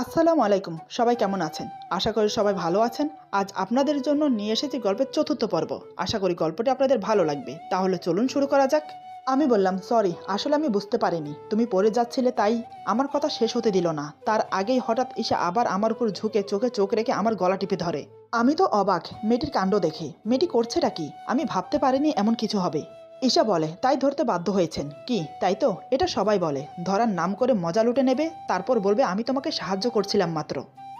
আসসালামু আলাইকুম। সবাই কেমন আছেন? আশা করি সবাই ভালো আছেন। আজ আপনাদের জন্য নিয়ে এসেছি গল্পের চতুর্থ পর্ব। আশা করি গল্পটি আপনাদের ভালো লাগবে। তাহলে চলুন শুরু করা যাক। আমি বললাম, সরি, আসলে আমি বুঝতে পারিনি তুমি পড়ে যাচ্ছিলে, তাই আমার কথা শেষ হতে দিল না। তার আগেই হঠাৎ ঈশা আবার আমার উপর ঝুঁকে চোখে চোখ রেখে আমার গলা টিপে ধরে। আমি তো অবাক মেয়েটির কাণ্ড দেখে। মেয়েটি করছেটা কি? আমি ভাবতে পারিনি এমন কিছু হবে। ঈশা বলে, তাই ধরতে বাধ্য হয়েছেন কি? তাই তো, এটা সবাই বলে। ধরার নাম করে মজা লুটে নেবে, তারপর বলবে আমি তোমাকে সাহায্য করছিলাম মাত্র।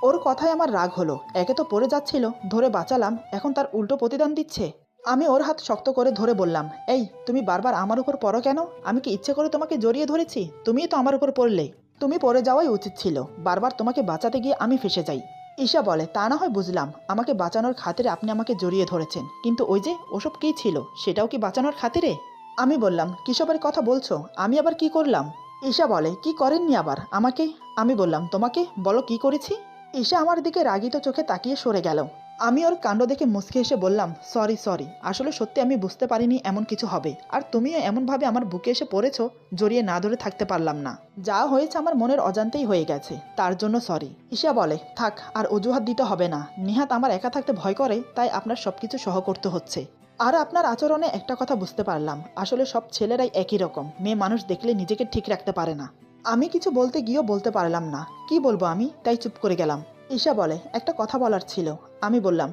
ওর কথায় আমার রাগ হলো। একে তো পড়ে যাচ্ছিল, ধরে বাঁচালাম, এখন তার উল্টো প্রতিদান দিচ্ছে। আমি ওর হাত শক্ত করে ধরে বললাম, এই তুমি বারবার আমার উপর পড়ো কেন? আমি কি ইচ্ছে করে তোমাকে জড়িয়ে ধরেছি? তুমিই তো আমার উপর পড়লে। তুমি পড়ে যাওয়াই উচিত ছিল। বারবার তোমাকে বাঁচাতে গিয়ে আমি ফেসে যাই। ঈশা বলে, তা না হয় বুঝলাম, আমাকে বাঁচানোর খাতিরে আপনি আমাকে জড়িয়ে ধরেছেন, কিন্তু ওই যে ওসব কী ছিল, সেটাও কি বাঁচানোর খাতিরে? আমি বললাম, কিসবের কথা বলছো? আমি আবার কি করলাম? ঈশা বলে, কি করেননি আবার আমাকে? আমি বললাম, তোমাকে বলো কি করেছি? ঈশা আমার দিকে রাগিত চোখে তাকিয়ে সরে গেল। আমি ওর কাণ্ড দেখে মুচকে এসে বললাম, সরি সরি, আসলে সত্যি আমি বুঝতে পারিনি এমন কিছু হবে, আর তুমিও এমনভাবে আমার বুকে এসে পড়েছো, জড়িয়ে না ধরে থাকতে পারলাম না। যা হয়েছে আমার মনের অজান্তেই হয়ে গেছে, তার জন্য সরি। ঈশা বলে, থাক আর অজুহাত দিতে হবে না। নিহাত আমার একা থাকতে ভয় করে, তাই আপনার সবকিছু সহ করতে হচ্ছে। আর আপনার আচরণে একটা কথা বুঝতে পারলাম, আসলে সব ছেলেরাই একই রকম, মেয়ে মানুষ দেখলে নিজেকে ঠিক রাখতে পারে না। আমি কিছু বলতে গিয়েও বলতে পারলাম না, কি বলবো আমি, তাই চুপ করে গেলাম। ঈশা বলে, একটা কথা বলার ছিল। আমি বললাম,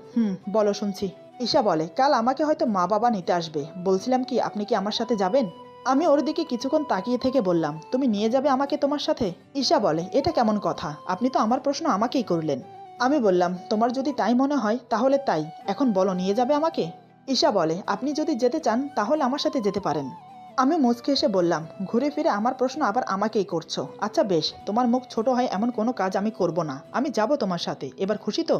বলো, শুনছি। ঈশা বলে, কাল আমাকে হয়তো মা বাবা নিতে আসবে, বলছিলাম কি আপনি কি আমার সাথে যাবেন? আমি ওর দিকে কিছুক্ষণ তাকিয়ে থেকে বললাম, তুমি নিয়ে যাবে আমাকে তোমার সাথে? ঈশা বলে, এটা কেমন কথা? আপনি তো আমার প্রশ্ন আমাকেই করলেন। আমি বললাম, তোমার যদি তাই মনে হয় তাহলে তাই, এখন বলো, নিয়ে যাবে আমাকে? ঈশা বলে, আপনি যদি যেতে চান তাহলে আমার সাথে যেতে পারেন। আমি মুচকে এসে বললাম, ঘুরে ফিরে আমার প্রশ্ন আবার আমাকেই করছো। আচ্ছা বেশ, তোমার মুখ ছোট হয় এমন কোনো কাজ আমি করব না, আমি যাব তোমার সাথে, এবার খুশি তো?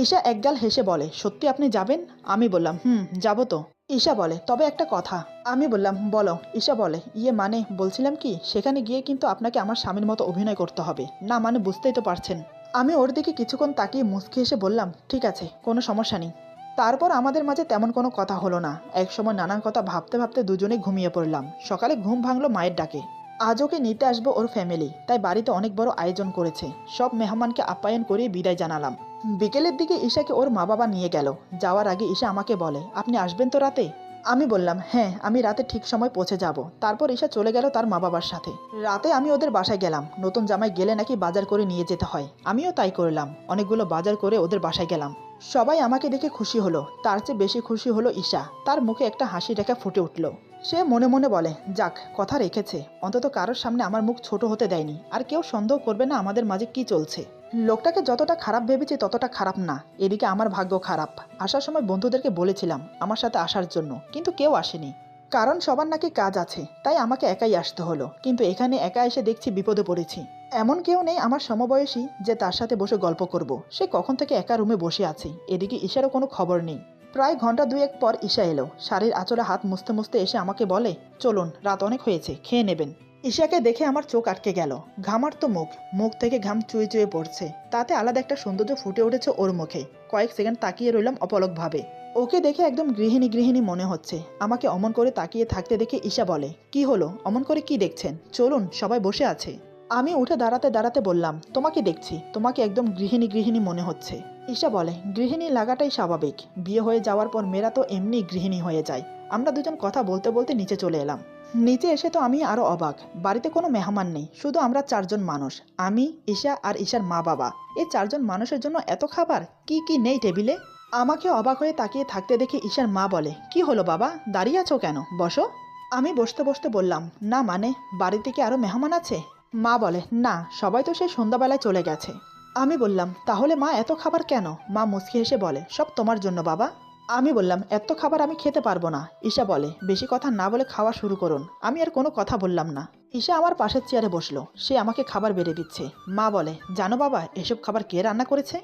ঈশা একগাল হেসে বলে, সত্যি আপনি যাবেন? আমি বললাম, যাব তো। ঈশা বলে, তবে একটা কথা। আমি বললাম, বলো। ঈশা বলে, ইয়ে মানে বলছিলাম কি, সেখানে গিয়ে কিন্তু আপনাকে আমার স্বামীর মতো অভিনয় করতে হবে না, মানে বুঝতেই তো পারছেন। আমি ওর দিকে কিছুক্ষণ তাকিয়ে মুচকে এসে বললাম, ঠিক আছে, কোনো সমস্যা নেই। তারপর আমাদের মাঝে তেমন কোনো কথা হলো না। একসময় নানান কথা ভাবতে ভাবতে দুজনেই ঘুমিয়ে পড়লাম। সকালে ঘুম ভাঙলো মায়ের ডাকে। আজ ওকে নিতে আসবো ওর ফ্যামিলি, তাই বাড়িতে অনেক বড় আয়োজন করেছে। সব মেহমানকে আপ্যায়ন করে বিদায় জানালাম। বিকেলের দিকে ঈশাকে ওর মা বাবা নিয়ে গেল। যাওয়ার আগে ঈশা আমাকে বলে, আপনি আসবেন তো রাতে? আমি বললাম, হ্যাঁ, আমি রাতে ঠিক সময় পৌঁছে যাব। তারপর ঈশা চলে গেল তার মা বাবার সাথে। রাতে আমি ওদের বাসায় গেলাম। নতুন জামাই গেলে নাকি বাজার করে নিয়ে যেতে হয়, আমিও তাই করলাম। অনেকগুলো বাজার করে ওদের বাসায় গেলাম। সবাই আমাকে দেখে খুশি হলো, তার চেয়ে বেশি খুশি হলো ঈশা। তার মুখে একটা হাসি রেখা ফুটে উঠল। সে মনে মনে বলে, যাক, কথা রেখেছে, অন্তত কারোর সামনে আমার মুখ ছোট হতে দেয়নি, আর কেউ সন্দেহ করবে না আমাদের মাঝে কি চলছে। লোকটাকে যতটা খারাপ ভেবেছি ততটা খারাপ না। এদিকে আমার ভাগ্য খারাপ। আসার সময় বন্ধুদেরকে বলেছিলাম আমার সাথে আসার জন্য, কিন্তু কেউ আসেনি। কারণ সবার নাকি কাজ আছে, তাই আমাকে একাই আসতে হলো। কিন্তু এখানে একা এসে দেখছি বিপদে পড়েছি। এমন কেউ নেই আমার সমবয়সী যে তার সাথে বসে গল্প করব। সে কখন থেকে একা রুমে বসে আছে, এদিকে ঈশারও কোনো খবর নেই। প্রায় ঘন্টা দুয়েক পর ঈশা এলো। শাড়ির আঁচলে হাত মুছতে মুছতে এসে আমাকে বলে, চলুন, রাত অনেক হয়েছে, খেয়ে নেবেন। ঈশাকে দেখে আমার চোখ আটকে গেল। ঘামার তো মুখ, মুখ থেকে ঘাম চুয়ে চুয়ে পড়ছে। তাতে আলাদা একটা সৌন্দর্য ফুটে উঠেছে ওর মুখে। কয়েক সেকেন্ড তাকিয়ে রইলাম অপলকভাবে। ওকে দেখে একদম গৃহিণী গৃহিণী মনে হচ্ছে। আমাকে অমন করে তাকিয়ে থাকতে দেখে ঈশা বলে, কি হলো, অমন করে কি দেখছেন? চলুন, সবাই বসে আছে। আমি উঠে দাঁড়াতে দাঁড়াতে বললাম, তোমাকে দেখছি, তোমাকে একদম গৃহিণী গৃহিণী মনে হচ্ছে। ঈশা বলে, গৃহিণী লাগাটাই স্বাভাবিক। বিয়ে হয়ে যাওয়ার পর মেয়েরা তো এমনি গৃহিণী হয়ে যায়। আমরা দুজন কথা বলতে বলতে নিচে চলে এলাম। নিচে এসে তো আমি আরো অবাক। বাড়িতে কোনো মেহমান নেই, শুধু আমরা চারজন মানুষ। আমি, ঈশা আর ঈশার মা বাবা। এই চারজন মানুষের জন্য এত খাবার, কি কি নেই টেবিলে? আমাকে অবাক হয়ে তাকিয়ে থাকতে দেখে ঈশার মা বলে, কি হলো বাবা, দাঁড়িয়ে আছো কেন, বসো। আমি বসতে বসতে বললাম, না মানে, বাড়িতে কি আরো মেহমান আছে? মা বলে, না, সবাই তো সেই সন্ধ্যাবেলায় চলে গেছে। আমি বললাম, তাহলে মা এত খাবার কেন? মা মুচকি হেসে বলে, সব তোমার জন্য বাবা। আমি বললাম, এত খাবার আমি খেতে পারবো না। ঈশা বলে, বেশি কথা না বলে খাওয়া শুরু করুন। আমি আর কোনো কথা বললাম না। ঈশা আমার পাশের চেয়ারে বসলো। সে আমাকে খাবার বেড়ে দিচ্ছে। মা বলে, জানো বাবা, এসব খাবার কে রান্না করেছে?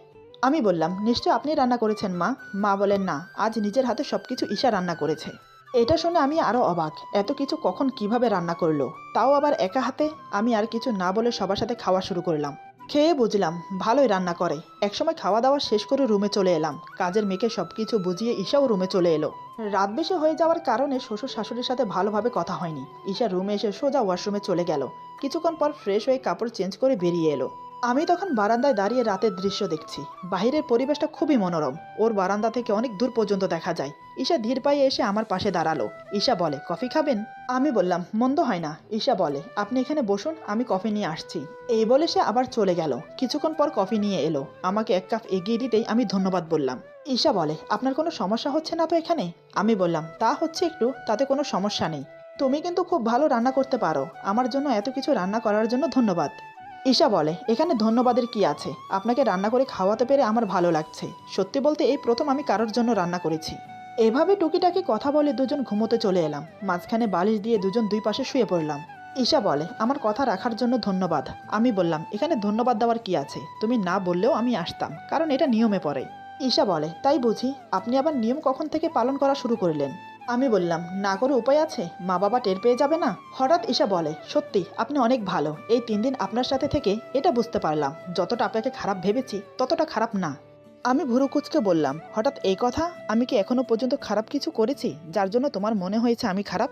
আমি বললাম, নিশ্চয় আপনি রান্না করেছেন মা। মা বলেন, না, আজ নিজের হাতে সবকিছু ঈশা রান্না করেছে। এটা শুনে আমি আরো অবাক, এত কিছু কখন কিভাবে রান্না করলো, তাও আবার একা হাতে। আমি আর কিছু না বলে সবার সাথে খাওয়া শুরু করলাম। খেয়ে বুঝলাম ভালোই রান্না করে। একসময় খাওয়া দাওয়া শেষ করে রুমে চলে এলাম। কাজের মেয়েকে সবকিছু বুঝিয়ে ঈশাও রুমে চলে এলো। রাত বেশি হয়ে যাওয়ার কারণে শ্বশুর শাশুড়ির সাথে ভালোভাবে কথা হয়নি। ঈশা রুমে এসে সোজা ওয়াশরুমে চলে গেল। কিছুক্ষণ পর ফ্রেশ হয়ে কাপড় চেঞ্জ করে বেরিয়ে এলো। আমি তখন বারান্দায় দাঁড়িয়ে রাতের দৃশ্য দেখছি। বাহিরের পরিবেশটা খুবই মনোরম। ওর বারান্দা থেকে অনেক দূর পর্যন্ত দেখা যায়। ঈশা ধীর পায়ে এসে আমার পাশে দাঁড়ালো। ঈশা বলে, কফি খাবেন? আমি বললাম, মন্দ হয় না। ঈশা বলে, আপনি এখানে বসুন, আমি কফি নিয়ে আসছি। এই বলে সে আবার চলে গেল। কিছুক্ষণ পর কফি নিয়ে এলো। আমাকে এক কাপ এগিয়ে দিতেই আমি ধন্যবাদ বললাম। ঈশা বলে, আপনার কোনো সমস্যা হচ্ছে না তো এখানে? আমি বললাম, তা হচ্ছে একটু, তাতে কোনো সমস্যা নেই। তুমি কিন্তু খুব ভালো রান্না করতে পারো। আমার জন্য এত কিছু রান্না করার জন্য ধন্যবাদ। ঈশা বলে, এখানে ধন্যবাদের কি আছে? আপনাকে রান্না করে খাওয়াতে পেরে আমার ভালো লাগছে। সত্যি বলতে এই প্রথম আমি কারোর জন্য রান্না করেছি। এভাবে টুকিটাকি কথা বলে দুজন ঘুমোতে চলে এলাম। মাঝখানে বালিশ দিয়ে দুজন দুই পাশে শুয়ে পড়লাম। ঈশা বলে, আমার কথা রাখার জন্য ধন্যবাদ। আমি বললাম, এখানে ধন্যবাদ দেওয়ার কি আছে? তুমি না বললেও আমি আসতাম, কারণ এটা নিয়মে পড়ে। ঈশা বলে, তাই বুঝি? আপনি আবার নিয়ম কখন থেকে পালন করা শুরু করলেন? আমি বললাম, না করে উপায় আছে? মা বাবা টের পেয়ে যাবে না? হঠাৎ ঈশা বলে, সত্যি আপনি অনেক ভালো। এই 3 দিন আপনার সাথে থেকে এটা বুঝতে পারলাম, যতটা আপনাকে খারাপ ভেবেছি ততটা খারাপ না। আমি ভুরু কুঁচকে বললাম, হঠাৎ এই কথা? আমি কি এখনো পর্যন্ত খারাপ কিছু করেছি যার জন্য তোমার মনে হয়েছে আমি খারাপ?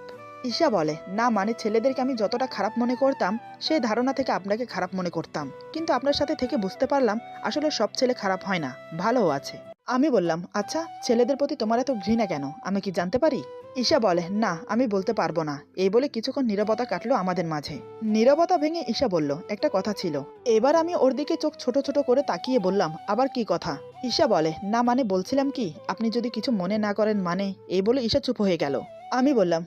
ঈশা বলে, না মানে ছেলেদেরকে আমি যতটা খারাপ মনে করতাম সেই ধারণা থেকে আপনাকে খারাপ মনে করতাম, কিন্তু আপনার সাথে থেকে বুঝতে পারলাম আসলে সব ছেলে খারাপ হয় না, ভালোও আছে। আমি বললাম, আচ্ছা ছেলেদের প্রতি তোমার এত ঘৃণা কেন, আমি কি জানতে পারি? ঈশা বলে, না আমি বলতে পারবো না। এই বলে কিছুক্ষণ নীরবতা কাটলো আমাদের মাঝে। নীরবতা ভেঙে ঈশা বলল, একটা কথা ছিল। এবার আমি ওর দিকে চোখ ছোট ছোট করে তাকিয়ে বললাম, আবার কি কথা? ঈশা বলে, না মানে বলছিলাম কি, আপনি যদি কিছু মনে না করেন মানে। এই বলে ঈশা চুপ হয়ে গেল। আমি বললাম,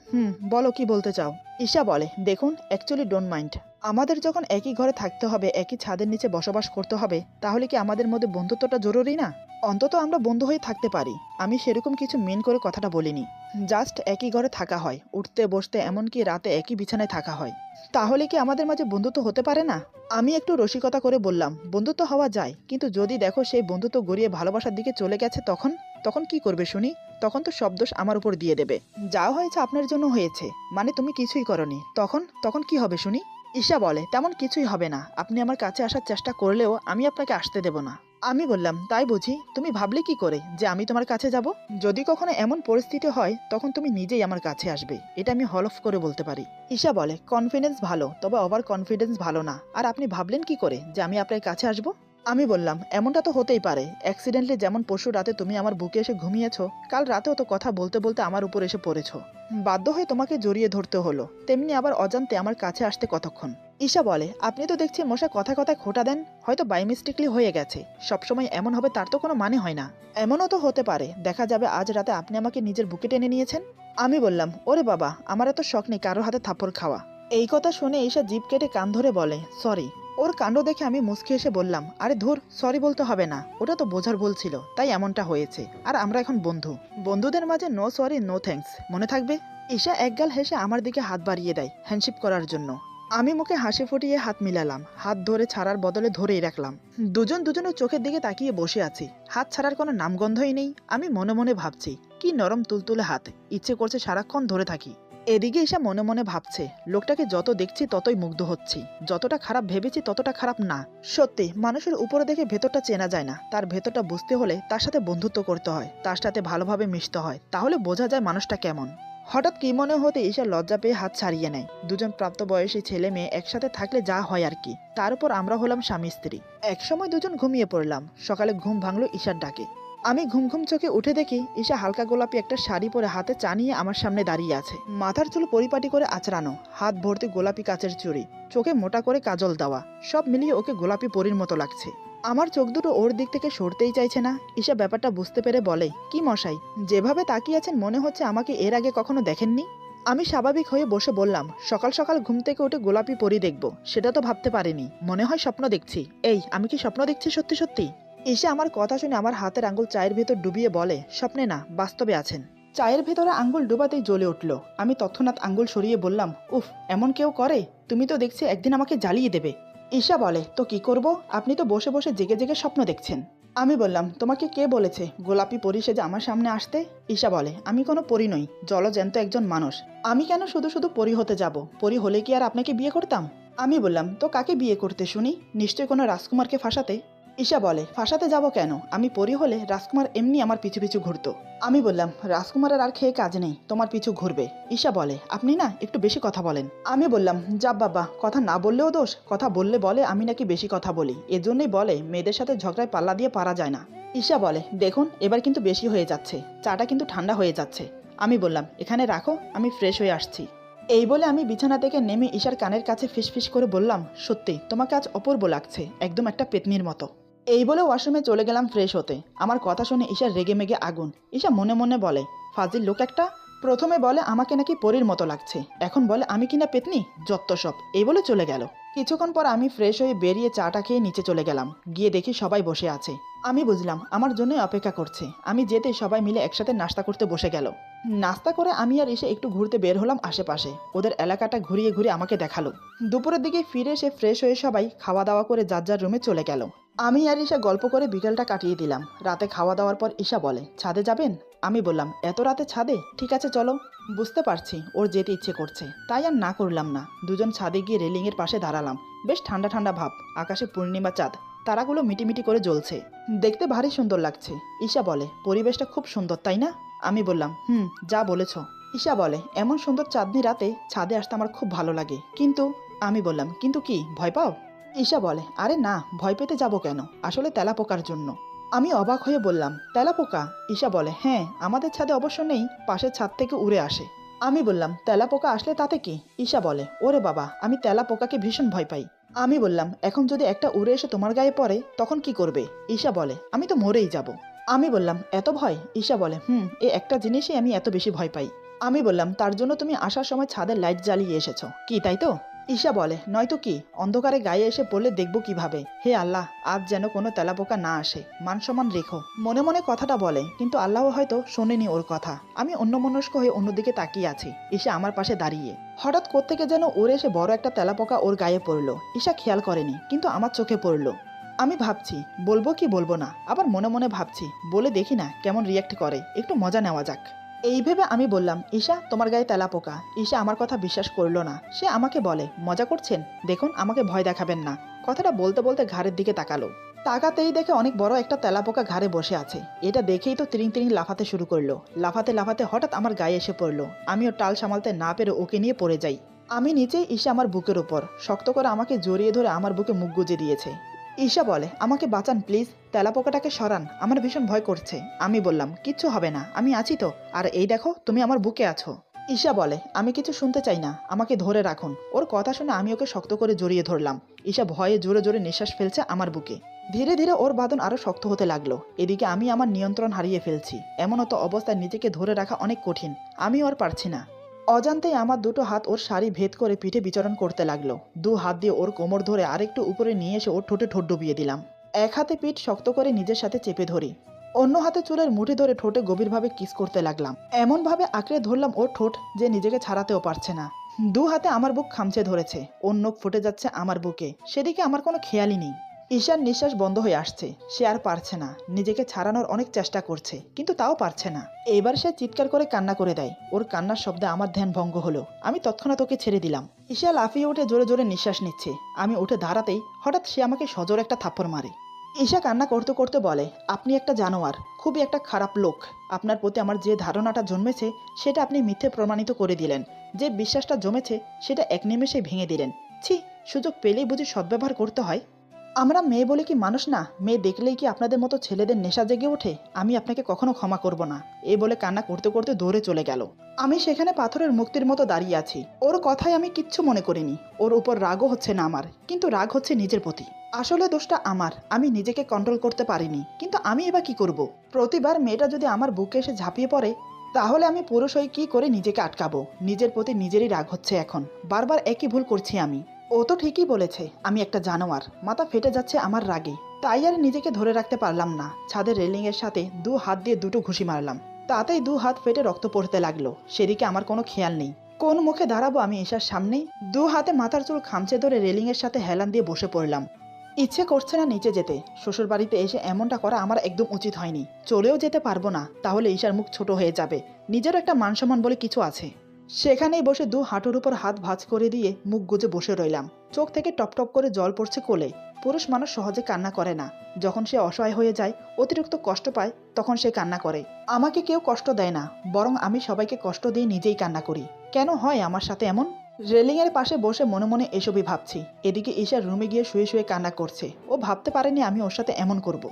বলো কি বলতে চাও? ঈশা বলে, দেখুন অ্যাকচুয়ালি ডোন্ট মাইন্ড। আমাদের যখন একই ঘরে থাকতে হবে, একই ছাদের নিচে বসবাস করতে হবে, তাহলে কি আমাদের মধ্যে বন্ধুত্বটা জরুরি না? অন্তত আমরা বন্ধু হয়ে থাকতে পারি। আমি সেরকম কিছু মেন করে কথাটা বলিনি। জাস্ট একই ঘরে থাকা হয়, উঠতে বসতে এমনকি রাতে একই বিছানায় থাকা হয়। তাহলে কি আমাদের মাঝে বন্ধুত্ব হতে পারে না? আমি একটু রসিকতা করে বললাম, বন্ধুত্ব হওয়া যায়, কিন্তু যদি দেখো সেই বন্ধুত্ব গড়িয়ে ভালোবাসার দিকে চলে গেছে, তখন তখন কি করবে শুনি? তখন তো সব দোষ আমার উপর দিয়ে দেবে। যা হয়েছে আপনার জন্য হয়েছে, মানে তুমি কিছুই করনি, তখন তখন কি হবে শুনি? ঈশা বলে, তেমন কিছুই হবে না। আপনি আমার কাছে আসার চেষ্টা করলেও আমি আপনাকে আসতে দেব না। আমি বললাম, তাই বুঝি? তুমি ভাবলে কি করে যে আমি তোমার কাছে যাব? যদি কখনো এমন পরিস্থিতি হয় তখন তুমি নিজেই আমার কাছে আসবে, এটা আমি হলফ করে বলতে পারি। ঈশা বলে, কনফিডেন্স ভালো, তবে ওভার কনফিডেন্স ভালো না। আর আপনি ভাবলেন কি করে যে আমি আপনার কাছে আসব? আমি বললাম, এমনটা তো হতেই পারে। অ্যাক্সিডেন্টলি যেমন পরশু রাতে তুমি আমার বুকে এসে ঘুমিয়েছো, কাল রাতেও তো কথা বলতে বলতে আমার উপর এসে পড়েছো। বাধ্য হয়ে তোমাকে জড়িয়ে ধরতে হলো, তেমনি আবার অজান্তে আমার কাছে আসতে কতক্ষণ। ঈশা বলে, আপনি তো দেখছি মশা কথায় কথায় খোঁটা দেন। হয়তো বাই মিস্টেকলি হয়ে গেছে, সবসময় এমন হবে তার তো কোনো মানে হয় না। এমনও তো হতে পারে, দেখা যাবে আজ রাতে আপনি আমাকে নিজের বুকে টেনে নিয়েছেন। আমি বললাম, ওরে বাবা, আমার এত শখ নেই কারোর হাতে থাপ্পড় খাওয়া। এই কথা শুনে ঈশা জিভ কেটে কান ধরে বলে, সরি। ওর কাণ্ড দেখে আমি মুচকি এসে বললাম, আরে ধুর, সরি বলতে হবে না, ওটা তো বোঝার ভুল ছিল, তাই এমনটা হয়েছে। আর আমরা এখন বন্ধু। বন্ধুদের মাঝে নো সরি নো থ্যাঙ্কস, মনে থাকবে? ঈশা একগাল হেসে আমার দিকে হাত বাড়িয়ে দেয় হ্যান্ডশিপ করার জন্য। আমি মুখে হাসি ফুটিয়ে হাত মিলালাম, হাত ধরে ছাড়ার বদলে ধরেই রাখলাম। দুজন দুজনের চোখের দিকে তাকিয়ে বসে আছি, হাত ছাড়ার কোনো নামগন্ধই নেই। আমি মনে মনে ভাবছি, কি নরম তুলতুলে হাত, ইচ্ছে করছে সারাক্ষণ ধরে থাকি। এদিকে এসে মনে মনে ভাবছে, লোকটাকে যত দেখছি ততই মুগ্ধ হচ্ছি। যতটা খারাপ ভেবেছি ততটা খারাপ না। সত্যি মানুষের উপরে দেখে ভেতরটা চেনা যায় না, তার ভেতরটা বুঝতে হলে তার সাথে বন্ধুত্ব করতে হয়, তার সাথে ভালোভাবে মিশতে হয়, তাহলে বোঝা যায় মানুষটা কেমন। হঠাৎ কি মনে হতে ঈশা লজ্জা পেয়ে হাত ছাড়িয়ে নেয়। দুজন প্রাপ্তবয়সী ছেলে মেয়ে একসাথে থাকলে যা হয় আর কি। তার উপর আমরা হলাম স্বামী স্ত্রী। একসময় দুজন ঘুমিয়ে পড়লাম। সকালে ঘুম ভাঙলো ঈশার ডাকে। আমি ঘুম ঘুম চোখে উঠে দেখি ঈশা হালকা গোলাপি একটা শাড়ি পরে হাতে চা নিয়ে আমার সামনে দাঁড়িয়ে আছে। মাথার চুল পরিপাটি করে আঁচড়ানো, হাত ভর্তি গোলাপি কাচের চুড়ি, চোখে মোটা করে কাজল দেওয়া, সব মিলিয়ে ওকে গোলাপি পরীর মতো লাগছে। আমার চোখ দুটো ওর দিক থেকে সরতেই চাইছে না। ঈশা ব্যাপারটা বুঝতে পেরে বলে, কি মশাই, যেভাবে তাকিয়ে আছেন মনে হচ্ছে আমাকে এর আগে কখনো দেখেননি। আমি স্বাভাবিক হয়ে বসে বললাম, সকাল সকাল ঘুম থেকে উঠে গোলাপি পরী দেখব সেটা তো ভাবতে পারিনি, মনে হয় স্বপ্ন দেখছি। এই আমি কি স্বপ্ন দেখছি সত্যি সত্যি? ঈশা আমার কথা শুনে আমার হাতের আঙ্গুল চায়ের ভেতর ডুবিয়ে বলে, স্বপ্নে না, বাস্তবে আছেন। চায়ের ভেতরে আঙ্গুল ডুবাতেই জ্বলে উঠল। আমি তৎক্ষণাৎ আঙ্গুল সরিয়ে বললাম, উফ, এমন কেউ করে? তুমি তো দেখছি একদিন আমাকে জ্বালিয়ে দেবে। ঈশা বলে, তো কি করব? আপনি তো বসে বসে জেগে জেগে স্বপ্ন দেখছেন। আমি বললাম, তোমাকে কে বলেছে গোলাপি পরী সেজে আমার সামনে আসতে? ঈশা বলে, আমি কোনো পরী নই, জলজ্যান্ত একজন মানুষ। আমি কেন শুধু শুধু পরী হতে যাব? পরী হলে কি আর আপনাকে বিয়ে করতাম? আমি বললাম, তো কাকে বিয়ে করতে শুনি? নিশ্চয় কোনো রাজকুমারকে ফাঁসাতে। ঈশা বলে, ফাঁসাতে যাব কেন? আমি পরি হলে রাজকুমার এমনি আমার পিছু পিছু ঘুরতো। আমি বললাম, রাজকুমারের আর খেয়ে কাজ নেই, তোমার পিছু ঘুরবে। ঈশা বলে, আপনি না একটু বেশি কথা বলেন। আমি বললাম, যা বাবা, কথা না বললেও দোষ, কথা বললে বলে আমি নাকি বেশি কথা বলি, এজন্যই বলে মেয়েদের সাথে ঝগড়ায় পাল্লা দিয়ে পারা যায় না। ঈশা বলে, দেখুন এবার কিন্তু বেশি হয়ে যাচ্ছে, চাটা কিন্তু ঠান্ডা হয়ে যাচ্ছে। আমি বললাম, এখানে রাখো, আমি ফ্রেশ হয়ে আসছি। এই বলে আমি বিছানা থেকে নেমে ঈশার কানের কাছে ফিসফিস করে বললাম, সত্যি তোমাকে আজ অপূর্ব লাগছে, একদম একটা পেতনির মতো। এই বলে ওয়াশরুমে চলে গেলাম ফ্রেশ হতে। আমার কথা শুনে ঈশা রেগে মেগে আগুন। ঈশা মনে মনে বলে, ফাজিল লোক একটা। প্রথমে বলে আমাকে নাকি পরীর মতো লাগছে, এখন বলে আমি কিনা পেতনি, যত্ত সব। এই বলে চলে গেল। কিছুক্ষণ পর আমি ফ্রেশ হয়ে বেরিয়ে চাটা খেয়ে নিচে চলে গেলাম। গিয়ে দেখি সবাই বসে আছে। আমি বুঝলাম আমার জন্যই অপেক্ষা করছে। আমি যেতে সবাই মিলে একসাথে নাস্তা করতে বসে গেল। নাস্তা করে আমি আর এসে একটু ঘুরতে বের হলাম আশেপাশে। ওদের এলাকাটা ঘুরিয়ে ঘুরিয়ে আমাকে দেখালো। দুপুরের দিকে ফিরে এসে ফ্রেশ হয়ে সবাই খাওয়া দাওয়া করে যার যার রুমে চলে গেল। আমি আর ঈশা গল্প করে বিকেলটা কাটিয়ে দিলাম। রাতে খাওয়া দাওয়ার পর ঈশা বলে, ছাদে যাবেন? আমি বললাম, এত রাতে ছাদে? ঠিক আছে চলো। বুঝতে পারছি ওর যেতে ইচ্ছে করছে, তাই আর না করলাম না। দুজন ছাদে গিয়ে রেলিংয়ের পাশে দাঁড়ালাম। বেশ ঠান্ডা ঠান্ডা ভাব, আকাশে পূর্ণিমা চাঁদ, তারাগুলো মিটিমিটি করে জ্বলছে। দেখতে ভারী সুন্দর লাগছে। ঈশা বলে, পরিবেশটা খুব সুন্দর তাই না? আমি বললাম, যা বলেছ। ঈশা বলে, এমন সুন্দর চাঁদনি রাতে ছাদে আসতে আমার খুব ভালো লাগে, কিন্তু। আমি বললাম, কিন্তু কি, ভয় পাও? ঈশা বলে, আরে না, ভয় পেতে যাব কেন, আসলে তেলাপোকার জন্য। আমি অবাক হয়ে বললাম, তেলাপোকা? ঈশা বলে, হ্যাঁ, আমাদের ছাদে অবশ্য নেই, পাশের ছাদ থেকে উড়ে আসে। আমি বললাম, তেলাপোকা আসলে তাতে কি? ঈশা বলে, ওরে বাবা, আমি তেলাপোকাকে ভীষণ ভয় পাই। আমি বললাম, এখন যদি একটা উড়ে এসে তোমার গায়ে পড়ে তখন কি করবে? ঈশা বলে, আমি তো মরেই যাব। আমি বললাম, এত ভয়? ঈশা বলে, এই একটা জিনিসই আমি এত বেশি ভয় পাই। আমি বললাম, তার জন্য তুমি আসার সময় ছাদের লাইট জ্বালিয়ে এসেছো কি, তাই তো? ঈশা বলে, নয়তো কি, অন্ধকারে গায়ে এসে পড়লে দেখবো কিভাবে? হে আল্লাহ, আজ যেন কোনো তেলাপোকা না আসে, মান সম্মান রেখো। মনে মনে কথাটা বলে, কিন্তু আল্লাহ হয়তো শোনেনি ওর কথা। আমি অন্যমনস্ক হয়ে অন্যদিকে তাকিয়ে আছি। ঈশা আমার পাশে দাঁড়িয়ে। হঠাৎ কোত্থেকে যেন উড়ে এসে বড় একটা তেলাপোকা ওর গায়ে পড়লো। ঈশা খেয়াল করেনি, কিন্তু আমার চোখে পড়লো। আমি ভাবছি বলবো কি বলবো না, আবার মনে মনে ভাবছি বলে দেখি না কেমন রিয়াক্ট করে, একটু মজা নেওয়া যাক। এই ভেবে আমি বললাম, ঈশা তোমার গায়ে তেলাপোকা। ঈশা আমার কথা বিশ্বাস করলো না। সে আমাকে বলে, মজা করছেন, দেখুন আমাকে ভয় দেখাবেন না। কথাটা বলতে বলতে ঘাড়ের দিকে তাকালো। তাকাতেই দেখে অনেক বড় একটা তেলাপোকা ঘাড়ে বসে আছে। এটা দেখেই তো তিরিং তিরিং লাফাতে শুরু করলো। লাফাতে লাফাতে হঠাৎ আমার গায়ে এসে পড়লো। আমিও টাল সামালতে না পেরে ওকে নিয়ে পড়ে যাই। আমি নিচেই, ঈশা আমার বুকের উপর শক্ত করে আমাকে জড়িয়ে ধরে আমার বুকে মুখ গুজে দিয়েছে। ঈশা বলে, আমাকে বাঁচান প্লিজ, তেলাপোকাটাকে সরান, আমার ভীষণ ভয় করছে। আমি বললাম, কিচ্ছু হবে না, আমি আছি তো, আর এই দেখো তুমি আমার বুকে আছো। ঈশা বলে, আমি কিছু শুনতে চাই না, আমাকে ধরে রাখুন। ওর কথা শুনে আমি ওকে শক্ত করে জড়িয়ে ধরলাম। ঈশা ভয়ে জোরে জোরে নিঃশ্বাস ফেলছে আমার বুকে। ধীরে ধীরে ওর বাঁধন আরো শক্ত হতে লাগলো। এদিকে আমি আমার নিয়ন্ত্রণ হারিয়ে ফেলছি। এমনত অবস্থায় নিজেকে ধরে রাখা অনেক কঠিন। আমি ওর পারছি না। অজান্তেই আমার দুটো হাত ওর শাড়ি ভেদ করে পিঠে বিচরণ করতে লাগলো। দু হাত দিয়ে ওর কোমর ধরে আরেকটু উপরে নিয়ে এসে ওর ঠোঁটে ঠোঁট ডুবিয়ে দিলাম। এক হাতে পিঠ শক্ত করে নিজের সাথে চেপে ধরি, অন্য হাতে চুলের মুঠি ধরে ঠোঁটে গভীরভাবে কিস করতে লাগলাম। এমনভাবে আঁকড়ে ধরলাম ওর ঠোঁট যে নিজেকে ছাড়াতেও পারছে না। দু হাতে আমার বুক খামচে ধরেছে। ওর নখ ফুটে যাচ্ছে আমার বুকে, সেদিকে আমার কোনো খেয়ালই নেই। ঈশার নিঃশ্বাস বন্ধ হয়ে আসছে। সে আর পারছে না, নিজেকে ছাড়ানোর অনেক চেষ্টা করছে, কিন্তু তাও পারছে না। এবার সে চিৎকার করে কান্না করে দেয়। ওর কান্নার শব্দে আমার ধ্যান ভঙ্গ হলো। আমি তৎক্ষণাৎ ওকে ছেড়ে দিলাম। ঈশা লাফিয়ে উঠে জোরে জোরে নিঃশ্বাস নিচ্ছে। আমি উঠে দাঁড়াতেই হঠাৎ সে আমাকে সজোরে একটা থাপ্পড় মারে। ঈশা কান্না করতে করতে বলে, আপনি একটা জানোয়ার, খুবই একটা খারাপ লোক। আপনার প্রতি আমার যে ধারণাটা জন্মেছে সেটা আপনি মিথ্যে প্রমাণিত করে দিলেন। যে বিশ্বাসটা জমেছে সেটা এক নিমেষে ভেঙে দিলেন। ছি, সুযোগ পেলেই বুঝি সদ্ব্যবহার করতে হয়। আমরা মেয়ে বলে কি মানুষ না? মেয়ে দেখলেই কি আপনাদের মতো ছেলেদের নেশা জেগে ওঠে? আমি আপনাকে কখনো ক্ষমা করব না। এই বলে কান্না করতে করতে দৌড়ে চলে গেল। আমি সেখানে পাথরের মুক্তির মতো দাঁড়িয়ে আছি। ওর কথায় আমি কিচ্ছু মনে করিনি। ওর উপর রাগও হচ্ছে না আমার, কিন্তু রাগ হচ্ছে নিজের প্রতি। আসলে দোষটা আমার, আমি নিজেকে কন্ট্রোল করতে পারিনি। কিন্তু আমি এবার কি করব? প্রতিবার মেয়েটা যদি আমার বুকে এসে ঝাঁপিয়ে পড়ে, তাহলে আমি পুরুষ হয়ে কি করে নিজেকে আটকাবো? নিজের প্রতি নিজেরই রাগ হচ্ছে এখন। বারবার একই ভুল করছি আমি। ও তো ঠিকই বলেছে, আমি একটা জানোয়ার। মাথা ফেটে যাচ্ছে আমার রাগে। তাই আর নিজেকে ধরে রাখতে পারলাম না। ছাদের রেলিংয়ের সাথে দু হাত দিয়ে দুটো ঘুষি মারলাম। তাতেই দু হাত ফেটে রক্ত পড়তে লাগলো। সেদিকে আমার কোনো খেয়াল নেই। কোন মুখে দাঁড়াবো আমি ঈশার সামনেই? দু হাতে মাথার চুল খামচে ধরে রেলিংয়ের সাথে হেলান দিয়ে বসে পড়লাম। ইচ্ছে করছে না নিচে যেতে। শ্বশুর বাড়িতে এসে এমনটা করা আমার একদম উচিত হয়নি। চলেও যেতে পারবো না, তাহলে ঈশার মুখ ছোট হয়ে যাবে। নিজেরও একটা মান সম্মান বলে কিছু আছে। সেখানেই বসে দু হাঁটুর উপর হাত ভাঁজ করে দিয়ে মুখ গুজে বসে রইলাম। চোখ থেকে টপ টপ করে জল পড়ছে কোলে। পুরুষ মানুষ সহজে কান্না করে না। যখন সে অসহায় হয়ে যায়, অতিরিক্ত কষ্ট পায়, তখন সে কান্না করে। আমাকে কেউ কষ্ট দেয় না, বরং আমি সবাইকে কষ্ট দিয়ে নিজেই কান্না করি। কেন হয় আমার সাথে এমন? রেলিংয়ের পাশে বসে মনে মনে এসবই ভাবছি। এদিকে ঈশার রুমে গিয়ে শুয়ে শুয়ে কান্না করছে। ও ভাবতে পারেনি আমি ওর সাথে এমন করব।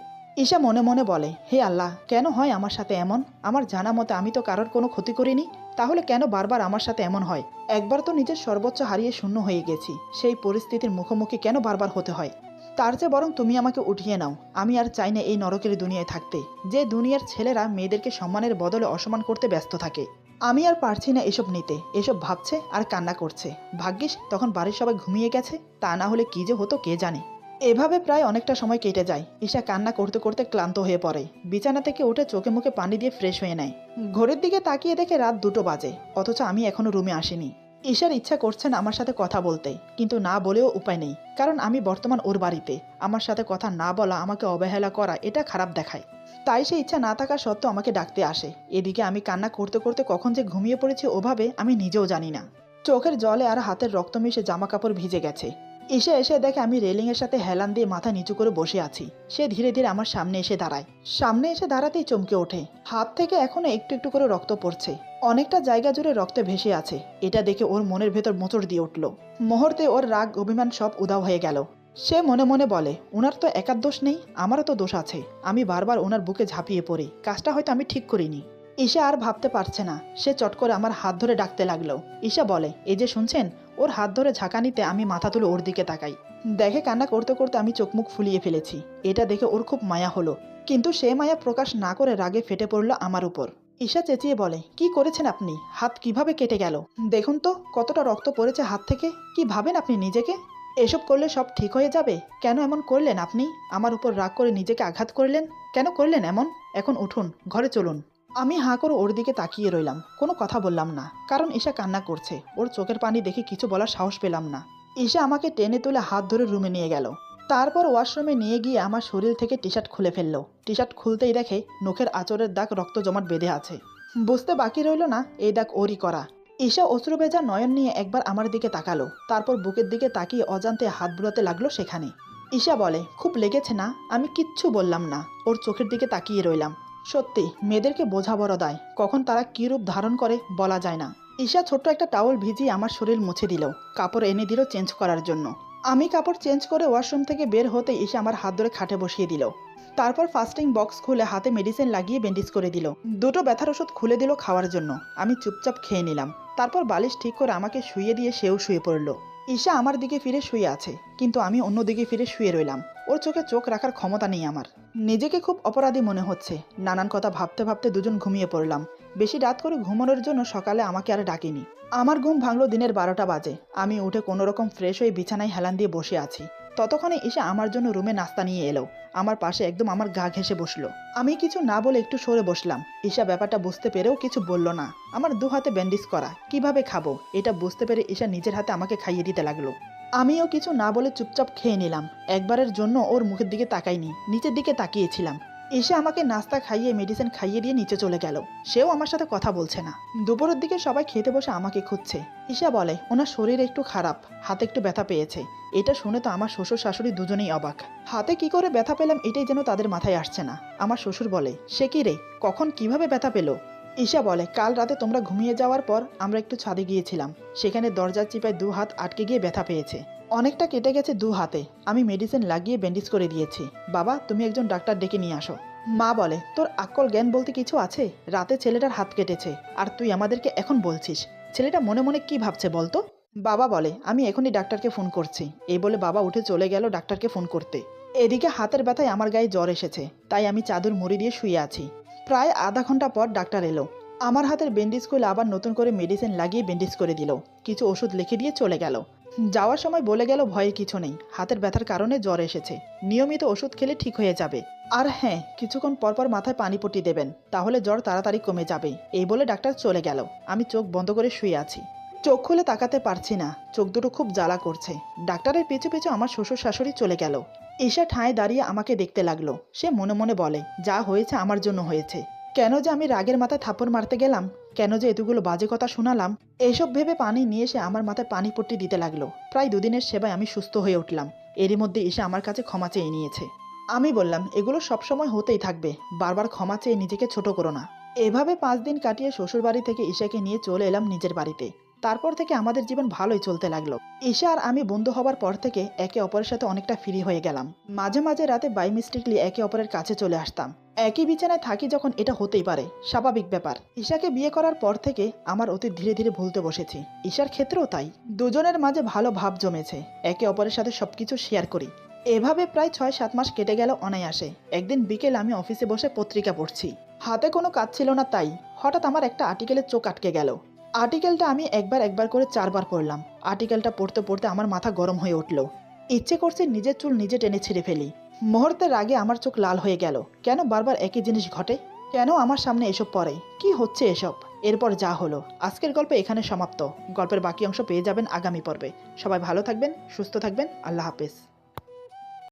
ঈশা মনে মনে বলে, হে আল্লাহ, কেন হয় আমার সাথে এমন? আমার জানা মতে আমি তো কারোর কোনো ক্ষতি করিনি, তাহলে কেন বারবার আমার সাথে এমন হয়? একবার তো নিজের সর্বোচ্চ হারিয়ে শূন্য হয়ে গেছি, সেই পরিস্থিতির মুখোমুখি কেন বারবার হতে হয়? তার চেয়ে বরং তুমি আমাকে উঠিয়ে নাও। আমি আর চাই না এই নরকের দুনিয়ায় থাকতে, যে দুনিয়ার ছেলেরা মেয়েদেরকে সম্মানের বদলে অসম্মান করতে ব্যস্ত থাকে। আমি আর পারছি না এসব নিতে। এসব ভাবছে আর কান্না করছে। ভাগ্যিস তখন বাড়ির সবাই ঘুমিয়ে গেছে, তা না হলে কি যে হতো কে জানে। এভাবে প্রায় অনেকটা সময় কেটে যায়। ঈশা কান্না করতে করতে ক্লান্ত হয়ে পড়ে। বিছানা থেকে উঠে চোখে মুখে পানি দিয়ে ফ্রেশ হয়ে নেয়। ঘড়ির দিকে তাকিয়ে দেখে রাত 2টো বাজে, অথচ আমি এখনো রুমে আসিনি। ঈশার ইচ্ছা করছেন আমার সাথে কথা বলতে, কিন্তু না বলেও উপায় নেই, কারণ আমি বর্তমান ওর বাড়িতে। আমার সাথে কথা না বলা, আমাকে অবহেলা করা, এটা খারাপ দেখায়। তাই সে ইচ্ছা না থাকা সত্ত্বেও আমাকে ডাকতে আসে। এদিকে আমি কান্না করতে করতে কখন যে ঘুমিয়ে পড়েছি ওভাবে আমি নিজেও জানি না। চোখের জলে আর হাতের রক্ত মিশে জামা কাপড় ভিজে গেছে। ঈশা এসে দেখে আমি রেলিংয়ের সাথে হেলান দিয়ে মাথা নিচু করে বসে আছি। সে ধীরে ধীরে আমার সামনে এসে দাঁড়ায়। সামনে এসে দাঁড়াতেই চমকে ওঠে। হাত থেকে এখনো একটু একটু করে রক্ত পড়ছে। অনেকটা জায়গা জুড়ে রক্তে ভেসে আছে। এটা দেখে ওর মনের ভেতর মোচড় দিয়ে উঠল। মুহূর্তে ওর রাগ অভিমান সব উধাও হয়ে গেল। সে মনে মনে বলে, ওনার তো একার দোষ নেই, আমারও তো দোষ আছে। আমি বারবার ওনার বুকে ঝাঁপিয়ে পড়ি, কাজটা হয়তো আমি ঠিক করিনি। ঈশা আর ভাবতে পারছে না। সে চট করে আমার হাত ধরে ডাকতে লাগলো। ঈশা বলে, এই যে শুনছেন? ওর হাত ধরে ঝাঁকানিতে আমি মাথা তুলে ওর দিকে তাকাই। দেখে কান্না করতে করতে আমি চোখ মুখ ফুলিয়ে ফেলেছি। এটা দেখে ওর খুব মায়া হলো, কিন্তু সে মায়া প্রকাশ না করে রাগে ফেটে পড়ল আমার উপর। ঈশা চেঁচিয়ে বলে, কি করেছেন আপনি? হাত কিভাবে কেটে গেল? দেখুন তো কতটা রক্ত পড়েছে হাত থেকে। কি ভাবেন আপনি নিজেকে? এসব করলে সব ঠিক হয়ে যাবে? কেন এমন করলেন আপনি? আমার উপর রাগ করে নিজেকে আঘাত করলেন? কেন করলেন এমন? এখন উঠুন, ঘরে চলুন। আমি হাঁ করে ওর দিকে তাকিয়ে রইলাম, কোনো কথা বললাম না, কারণ ঈশা কান্না করছে। ওর চোখের পানি দেখে কিছু বলার সাহস পেলাম না। ঈশা আমাকে টেনে তুলে হাত ধরে রুমে নিয়ে গেল। তারপর ওয়াশরুমে নিয়ে গিয়ে আমার শরীর থেকে টি শার্ট খুলে ফেললো। টি শার্ট খুলতেই দেখে নখের আঁচড়ের দাগ রক্ত জমাট বেঁধে আছে। বুঝতে বাকি রইল না এই দাগ ওরই করা। ঈশা অশ্রু ভেজা নয়ন নিয়ে একবার আমার দিকে তাকালো, তারপর বুকের দিকে তাকিয়ে অজান্তে হাত বুলাতে লাগলো সেখানে। ঈশা বলে, খুব লেগেছে না? আমি কিচ্ছু বললাম না, ওর চোখের দিকে তাকিয়ে রইলাম। সত্যি মেয়েদেরকে বোঝা বড় দায়, কখন তারা কী রূপ ধারণ করে বলা যায় না। ঈশা ছোট্ট একটা টাওয়াল ভিজিয়ে আমার শরীর মুছে দিল, কাপড় এনে দিল চেঞ্জ করার জন্য। আমি কাপড় চেঞ্জ করে ওয়াশরুম থেকে বের হতে ঈশা আমার হাত ধরে খাটে বসিয়ে দিল। তারপর ফাস্টিং বক্স খুলে হাতে মেডিসিন লাগিয়ে ব্যান্ডেজ করে দিল। 2টো ব্যথার ওষুধ খুলে দিল খাওয়ার জন্য। আমি চুপচাপ খেয়ে নিলাম। তারপর বালিশ ঠিক করে আমাকে শুইয়ে দিয়ে সেও শুয়ে পড়ল। ঈশা আমার দিকে ফিরে শুয়ে আছে, কিন্তু আমি অন্য দিকে ফিরে শুয়ে রইলাম। ওর চোখে চোখ রাখার ক্ষমতা নেই আমার। নিজেকে খুব অপরাধী মনে হচ্ছে। নানান কথা ভাবতে ভাবতে দুজন ঘুমিয়ে পড়লাম। বেশি রাত করে ঘুমানোর জন্য সকালে আমাকে আর ডাকিনি। আমার ঘুম ভাঙলো দিনের 12টা বাজে। আমি উঠে কোনোরকম ফ্রেশ হয়ে বিছানায় হেলান দিয়ে বসে আছি। ততক্ষণে ঈশা আমার জন্য রুমে নাস্তা নিয়ে এলো। আমার পাশে একদম আমার গা ঘেঁষে বসলো। আমি কিছু না বলে একটু সরে বসলাম। ঈশা ব্যাপারটা বুঝতে পেরেও কিছু বলল না। আমার 2 হাতে ব্যান্ডেজ করা, কিভাবে খাবো এটা বুঝতে পেরে ঈশা নিজের হাতে আমাকে খাইয়ে দিতে লাগলো। আমিও কিছু না বলে চুপচাপ খেয়ে নিলাম। একবারের জন্য ওর মুখের দিকে তাকাইনি, নিচের দিকে তাকিয়েছিলাম। এসে আমাকে নাস্তা খাইয়ে মেডিসিন খাইয়ে দিয়ে নিচে চলে গেল। সেও আমার সাথে কথা বলছে না। দুপুরের দিকে সবাই খেতে বসে আমাকে খুঁজছে। ঈশা বলে, ওনার শরীর একটু খারাপ, হাতে একটু ব্যথা পেয়েছে। এটা শুনে তো আমার শ্বশুর শাশুড়ি দুজনেই অবাক। হাতে কি করে ব্যথা পেলাম এটাই যেন তাদের মাথায় আসছে না। আমার শ্বশুর বলে, সে কি রে, কখন কিভাবে ব্যথা পেল? ঈশা বলে, কাল রাতে তোমরা ঘুমিয়ে যাওয়ার পর আমরা একটু ছাদে গিয়েছিলাম। সেখানে দরজার চিপায় 2 হাত আটকে গিয়ে ব্যথা পেয়েছে। অনেকটা কেটে গেছে 2 হাতে। আমি মেডিসিন লাগিয়ে ব্যান্ডেজ করে দিয়েছি। বাবা, তুমি একজন ডাক্তার ডেকে নিয়ে আসো। মা বলে, তোর আকল জ্ঞান বলতে কিছু আছে? রাতে ছেলেটার হাত কেটেছে, আর তুই আমাদেরকে এখন বলছিস? ছেলেটা মনে মনে কি ভাবছে বলতো? বাবা বলে, আমি এখনই ডাক্তারকে ফোন করছি। এই বলে বাবা উঠে চলে গেল ডাক্তারকে ফোন করতে। এদিকে হাতের ব্যথায় আমার গায়ে জ্বর এসেছে, তাই আমি চাদর মুড়ি দিয়ে শুয়ে আছি। প্রায় আধা ঘন্টা পর ডাক্তার এলো। আমার হাতের ব্যান্ডেজ খুলে আবার নতুন করে মেডিসিন লাগিয়ে ব্যান্ডেজ করে দিল। কিছু ওষুধ লিখে দিয়ে চলে গেল। যাওয়ার সময় বলে গেল, ভয়ের কিছু নেই, হাতের ব্যথার কারণে জ্বর এসেছে, নিয়মিত ওষুধ খেলে ঠিক হয়ে যাবে। আর হ্যাঁ, কিছুক্ষণ পরপর মাথায় পানি পটি দেবেন, তাহলে জ্বর তাড়াতাড়ি কমে যাবে। এই বলে ডাক্তার চলে গেল। আমি চোখ বন্ধ করে শুয়ে আছি। চোখ খুলে তাকাতে পারছি না, চোখ দুটো খুব জ্বালা করছে। ডাক্তারের পিছু পিছু আমার শ্বশুর শাশুড়ি চলে গেল। ঈশা ঠায় দাঁড়িয়ে আমাকে দেখতে লাগলো। সে মনে মনে বলে, যা হয়েছে আমার জন্য হয়েছে। কেন যে আমি রাগের মাথায় থাপ্পড় মারতে গেলাম, কেন যে এতগুলো বাজে কথা শোনালাম, এইসব ভেবে পানি নিয়ে এসে আমার মাথায় পানি পট্টি দিতে লাগলো। প্রায় 2 দিনের সেবায় আমি সুস্থ হয়ে উঠলাম। এরই মধ্যে এসে আমার কাছে ক্ষমা চেয়ে নিয়েছে। আমি বললাম, এগুলো সবসময় হতেই থাকবে, বারবার ক্ষমা চেয়ে নিজেকে ছোট করো না। এভাবে 5 দিন কাটিয়ে শ্বশুরবাড়ি থেকে ঈশাকে নিয়ে চলে এলাম নিজের বাড়িতে। তারপর থেকে আমাদের জীবন ভালোই চলতে লাগলো। ঈশা আর আমি বন্ধু হবার পর থেকে একে অপরের সাথে অনেকটা ফ্রি হয়ে গেলাম। মাঝে মাঝে রাতে বাই মিস্টেকলি একে অপরের কাছে চলে আসতাম। একই বিছানায় থাকি যখন, এটা হতেই পারে, স্বাভাবিক ব্যাপার। ঈশাকে বিয়ে করার পর থেকে আমার অতীত ধীরে ধীরে ভুলতে বসেছি। ঈশার ক্ষেত্রেও তাই। দুজনের মাঝে ভালো ভাব জমেছে, একে অপরের সাথে সবকিছু শেয়ার করি। এভাবে প্রায় 6-7 মাস কেটে গেল অনায়াসে। একদিন বিকেল আমি অফিসে বসে পত্রিকা পড়ছি। হাতে কোনো কাজ ছিল না, তাই হঠাৎ আমার একটা আর্টিকেলের চোখ আটকে গেল। আর্টিকেলটা আমি একবার একবার করে 4বার পড়লাম। আর্টিকেলটা পড়তে পড়তে আমার মাথা গরম হয়ে উঠল। ইচ্ছে করছে নিজের চুল নিজে টেনে ছিঁড়ে ফেলি। মুহূর্তের আগে আমার চোখ লাল হয়ে গেল। কেন বারবার একই জিনিস ঘটে? কেন আমার সামনে এসব পড়ে? কি হচ্ছে এসব? এরপর যা হলো। আজকের গল্প এখানে সমাপ্ত। গল্পের বাকি অংশ পেয়ে যাবেন আগামী পর্বে। সবাই ভালো থাকবেন, সুস্থ থাকবেন। আল্লাহ হাফেজ।